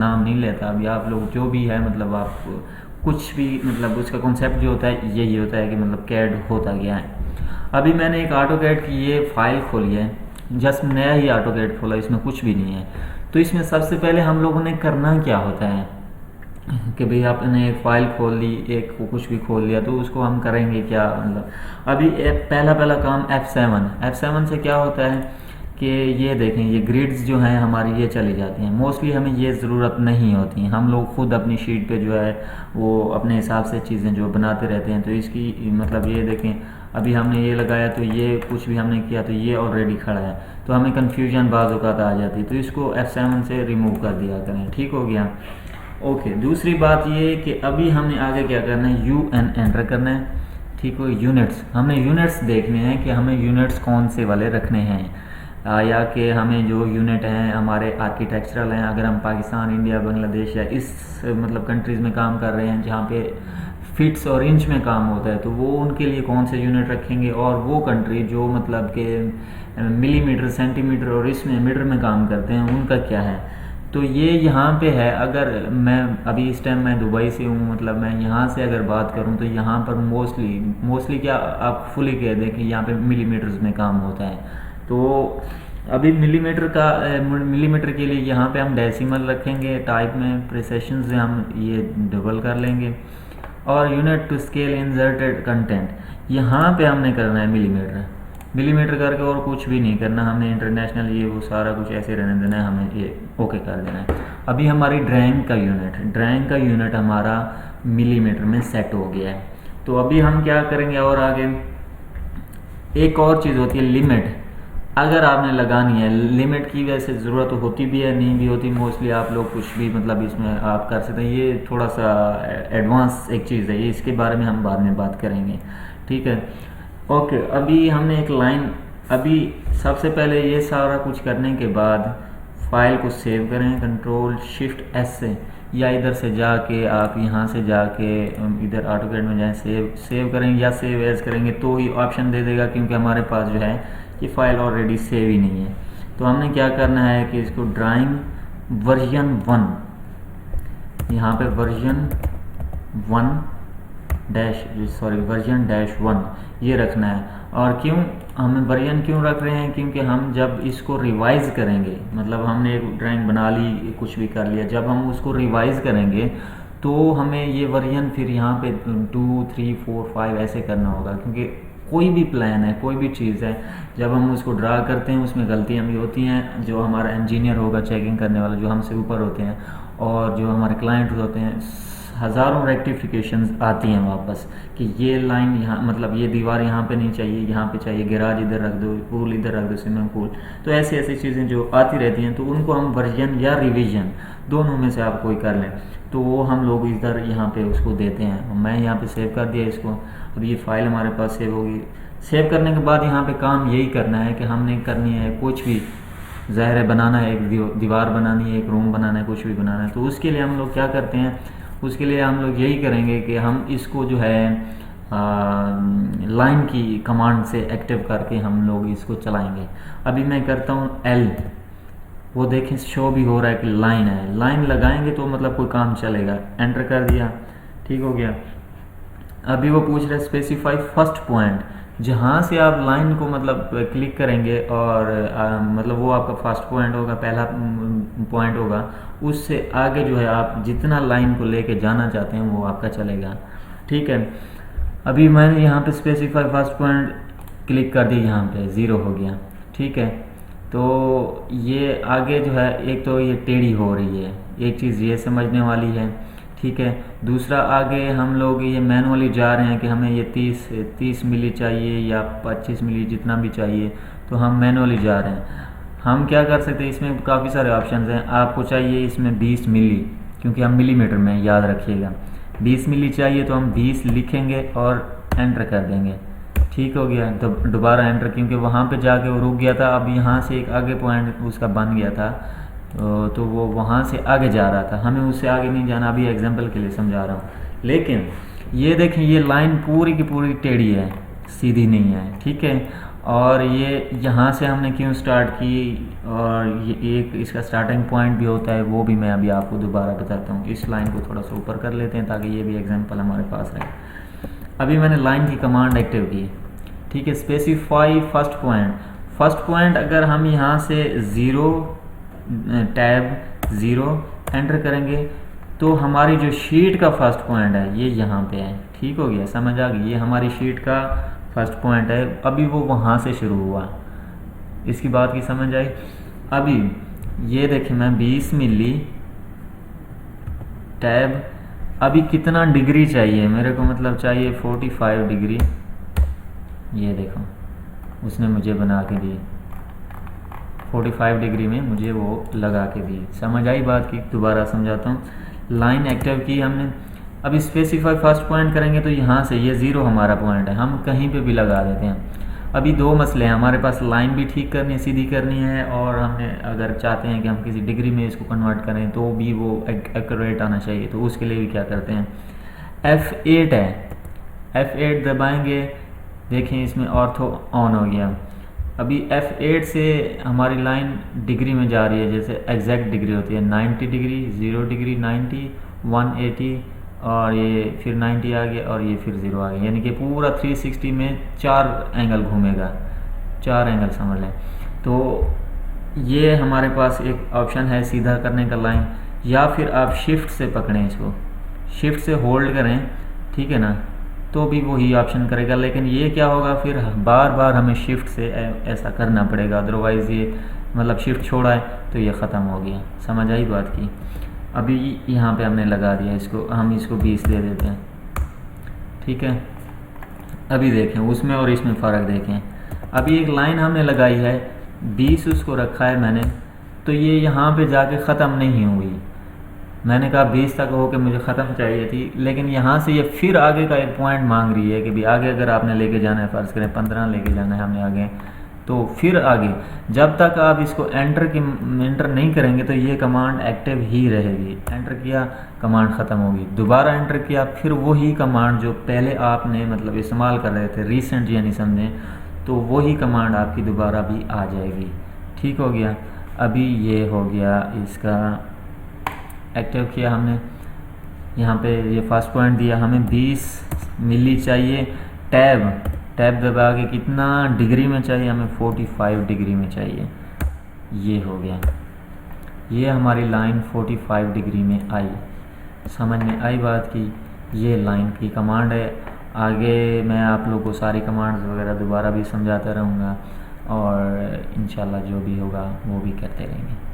नाम नहीं लेता। अभी आप लोग जो भी है मतलब आप कुछ भी मतलब उसका कॉन्सेप्ट जो होता है यही होता है कि मतलब कैड होता क्या है। अभी मैंने एक ऑटो कैड की ये फाइल खोली है, जस्ट नया ही ऑटो कैड खोला, इसमें कुछ भी नहीं है। तो इसमें सबसे पहले हम लोगों ने करना क्या होता है कि भाई आपने एक फ़ाइल खोल ली, एक कुछ भी खोल लिया, तो उसको हम करेंगे क्या मतलब। अभी पहला काम F7 से क्या होता है कि ये देखें ये ग्रिड्स जो हैं हमारी ये चली जाती हैं। मोस्टली हमें ये ज़रूरत नहीं होती, हम लोग खुद अपनी शीट पे जो है वो अपने हिसाब से चीज़ें जो बनाते रहते हैं। तो इसकी मतलब ये देखें अभी हमने ये लगाया तो ये कुछ भी हमने किया तो ये ऑलरेडी खड़ा है, तो हमें कन्फ्यूजन बाज़ औक़ात आ जाती है। तो इसको F7 से रिमूव कर दिया करें, ठीक हो गया। ओके, दूसरी बात ये कि अभी हमने आगे क्या करना है, UN एंटर करना है, ठीक हो। यूनिट्स, हमने यूनिट्स देखने हैं कि हमें यूनिट्स कौन से वाले रखने हैं, या कि हमें जो यूनिट हैं हमारे आर्किटेक्चरल हैं, अगर हम पाकिस्तान, इंडिया, बांग्लादेश या इस मतलब कंट्रीज़ में काम कर रहे हैं जहाँ पे फिट्स और इंच में काम होता है, तो वो उनके लिए कौन से यूनिट रखेंगे। और वो कंट्री जो मतलब कि मिलीमीटर, सेंटीमीटर और इसमें मीटर में काम करते हैं उनका क्या है। तो ये यहाँ पे है। अगर मैं अभी इस टाइम मैं दुबई से हूँ, मतलब मैं यहाँ से अगर बात करूँ तो यहाँ पर मोस्टली क्या आप फुली कह दें कि यहाँ पे मिलीमीटर्स में काम होता है। तो अभी मिलीमीटर के लिए यहाँ पे हम डेसिमल रखेंगे, टाइप में प्रिसेशन से हम ये डबल कर लेंगे, और unit to scale inserted content यहाँ पे हमने करना है मिलीमीटर करके, और कुछ भी नहीं करना हमने। इंटरनेशनल ये वो सारा कुछ ऐसे रहने देना है, हमें ये ओके कर देना है। अभी हमारी ड्राइंग का यूनिट हमारा मिलीमीटर में सेट हो गया है। तो अभी हम क्या करेंगे और आगे एक और चीज़ होती है लिमिट। अगर आपने लगानी है लिमिट की, वैसे ज़रूरत होती भी है नहीं भी होती, मोस्टली आप लोग कुछ भी मतलब इसमें आप कर सकते हैं। ये थोड़ा सा एडवांस एक चीज़ है, ये इसके बारे में हम बाद में बात करेंगे, ठीक है। ओके, अभी हमने एक लाइन, अभी सबसे पहले ये सारा कुछ करने के बाद फाइल को सेव करें Ctrl+Shift+S से, या इधर से जाके आप यहाँ से जाके इधर AutoCAD में जाएं, सेव करें या सेव एज करेंगे तो ही ऑप्शन दे देगा, क्योंकि हमारे पास जो है ये फाइल ऑलरेडी सेव ही नहीं है। तो हमने क्या करना है कि इसको ड्राइंग वर्जन 1, यहाँ पे वर्जन -1 ये रखना है। और क्यों हमें वर्जन क्यों रख रहे हैं, क्योंकि हम जब इसको रिवाइज़ करेंगे, मतलब हमने एक ड्राइंग बना ली, कुछ भी कर लिया, जब हम उसको रिवाइज़ करेंगे तो हमें ये वर्जन फिर यहाँ पे 2, 3, 4, 5 ऐसे करना होगा। क्योंकि कोई भी प्लान है, कोई भी चीज़ है, जब हम उसको ड्रा करते हैं उसमें गलतियाँ भी होती हैं। जो हमारा इंजीनियर होगा चेकिंग करने वाला, जो हमसे ऊपर होते हैं, और जो हमारे क्लाइंट होते हैं, हज़ारों रेक्टिफिकेशंस आती हैं वापस कि ये लाइन यहाँ मतलब ये दीवार यहाँ पे नहीं चाहिए, यहाँ पे चाहिए, गैराज इधर रख दो, पूल इधर रख दो, स्विमिंग पूल। तो ऐसी ऐसी चीज़ें जो आती रहती हैं, तो उनको हम वर्जन या रिवीजन दोनों में से आप कोई कर लें, तो वो हम लोग इधर यहाँ पे उसको देते हैं। मैं यहाँ पे सेव कर दिया इसको। अब ये फाइल हमारे पास सेव होगी। सेव करने के बाद यहाँ पे काम यही करना है कि हमने करनी है कुछ भी, ज़ाहिर है बनाना है, एक दीवार बनानी है, एक रूम बनाना है, कुछ भी बनाना है। तो उसके लिए हम लोग क्या करते हैं, उसके लिए हम लोग यही करेंगे कि हम इसको जो है लाइन की कमांड से एक्टिव करके हम लोग इसको चलाएंगे। अभी मैं करता हूँ L, वो देखें शो भी हो रहा है कि लाइन है, लाइन लगाएंगे तो मतलब कोई काम चलेगा। एंटर कर दिया, ठीक हो गया। अभी वो पूछ रहा है स्पेसिफाई फर्स्ट पॉइंट, जहाँ से आप लाइन को मतलब क्लिक करेंगे और मतलब वो आपका फर्स्ट पॉइंट होगा, पहला पॉइंट होगा। उससे आगे जो है आप जितना लाइन को लेके जाना चाहते हैं वो आपका चलेगा, ठीक है। अभी मैंने यहाँ पे स्पेसिफाई फर्स्ट पॉइंट क्लिक कर दिया, यहाँ पे 0 हो गया, ठीक है। तो ये आगे जो है एक तो ये टेढ़ी हो रही है, एक चीज़ ये समझने वाली है, ठीक है। दूसरा आगे हम लोग ये मैनुअली जा रहे हैं कि हमें ये 30 मिली चाहिए या 25 मिली, जितना भी चाहिए, तो हम मैनुअली जा रहे हैं। हम क्या कर सकते हैं, इसमें काफ़ी सारे ऑप्शंस हैं। आपको चाहिए इसमें 20 मिली, क्योंकि हम मिलीमीटर में याद रखिएगा, 20 मिली चाहिए तो हम 20 लिखेंगे और एंटर कर देंगे, ठीक हो गया। तो दोबारा एंटर, क्योंकि वहाँ पे जाके वो रुक गया था। अब यहाँ से एक आगे पॉइंट उसका बन गया था, तो वो वहाँ से आगे जा रहा था, हमें उससे आगे नहीं जाना। अभी एग्जांपल के लिए समझा रहा हूँ। लेकिन ये देखें ये लाइन पूरी की पूरी टेढ़ी है, सीधी नहीं है, ठीक है। और ये यहाँ से हमने क्यों स्टार्ट की, और ये एक इसका स्टार्टिंग पॉइंट भी होता है, वो भी मैं अभी आपको दोबारा बताता हूँ। इस लाइन को थोड़ा सा ऊपर कर लेते हैं ताकि ये भी एग्जांपल हमारे पास रहे। अभी मैंने लाइन की कमांड एक्टिव की, ठीक है। Specify first point, first point अगर हम यहाँ से 0 टैब 0 एंटर करेंगे तो हमारी जो शीट का फर्स्ट पॉइंट है ये यहाँ पे है, ठीक हो गया, समझ आ गई। ये हमारी शीट का फर्स्ट पॉइंट है, अभी वो वहाँ से शुरू हुआ, इसकी बात की समझ आई। अभी ये देखिए मैं 20 मिली टैब, अभी कितना डिग्री चाहिए मेरे को, मतलब चाहिए 45 डिग्री, ये देखो उसने मुझे बना के दी 45 डिग्री में मुझे वो लगा के दी। समझ आई बात की, दोबारा समझाता हूँ। लाइन एक्टिव की हमने, अब स्पेसिफाई फर्स्ट पॉइंट करेंगे तो यहाँ से ये 0 हमारा पॉइंट है, हम कहीं पे भी लगा देते हैं। अभी दो मसले हैं हमारे पास, लाइन भी ठीक करनी है, सीधी करनी है, और हमने अगर चाहते हैं कि हम किसी डिग्री में इसको कन्वर्ट करें तो भी वो एक्यूरेट आना चाहिए, तो उसके लिए भी क्या करते हैं, F8 है, F8 दबाएंगे, देखें इसमें ऑर्थो ऑन हो गया। अभी F8 से हमारी लाइन डिग्री में जा रही है, जैसे एग्जैक्ट डिग्री होती है 90 डिग्री, 0 डिग्री, 90, 180 और ये फिर 90 आ गया और ये फिर 0 आ गया, यानी कि पूरा 360 में 4 एंगल घूमेगा, 4 एंगल समझ लें। तो ये हमारे पास एक ऑप्शन है सीधा करने का लाइन, या फिर आप शिफ्ट से पकड़ें इसको, शिफ्ट से होल्ड करें, ठीक है ना, तो भी वही ऑप्शन करेगा। लेकिन ये क्या होगा, फिर बार बार हमें शिफ्ट से ऐसा करना पड़ेगा, अदरवाइज़ ये मतलब शिफ्ट छोड़ा है तो ये ख़त्म हो गया। समझ आई बात की। अभी यहाँ पे हमने लगा दिया इसको, हम इसको 20 दे देते हैं, ठीक है। अभी देखें उसमें और इसमें फ़र्क देखें, अभी एक लाइन हमने लगाई है 20 उसको रखा है मैंने, तो ये यहाँ पे जाके ख़त्म नहीं हुई, मैंने कहा 20 तक हो के मुझे ख़त्म चाहिए थी, लेकिन यहाँ से ये फिर आगे का एक पॉइंट मांग रही है कि भी आगे अगर आपने लेके जाना है, फ़र्ज़ करें 15 लेके जाना है हमने आगे, तो फिर आगे जब तक आप इसको एंटर नहीं करेंगे तो ये कमांड एक्टिव ही रहेगी। एंटर किया कमांड ख़त्म होगी, दोबारा एंटर किया, फिर वही कमांड जो पहले आपने मतलब इस्तेमाल कर रहे थे रिसेंट यानी समझें, तो वही कमांड आपकी दोबारा भी आ जाएगी, ठीक हो गया। अभी ये हो गया इसका एक्टिव किया हमने, यहाँ पे ये फर्स्ट पॉइंट दिया, हमें 20 मिली चाहिए, टैब दबा के कितना डिग्री में चाहिए, हमें 45 डिग्री में चाहिए, ये हो गया, ये हमारी लाइन 45 डिग्री में आई। समझ में आई बात की, ये लाइन की कमांड है। आगे मैं आप लोगों को सारी कमांड्स वगैरह दोबारा भी समझाता रहूँगा, और इंशाल्लाह जो भी होगा वो भी करते रहेंगे।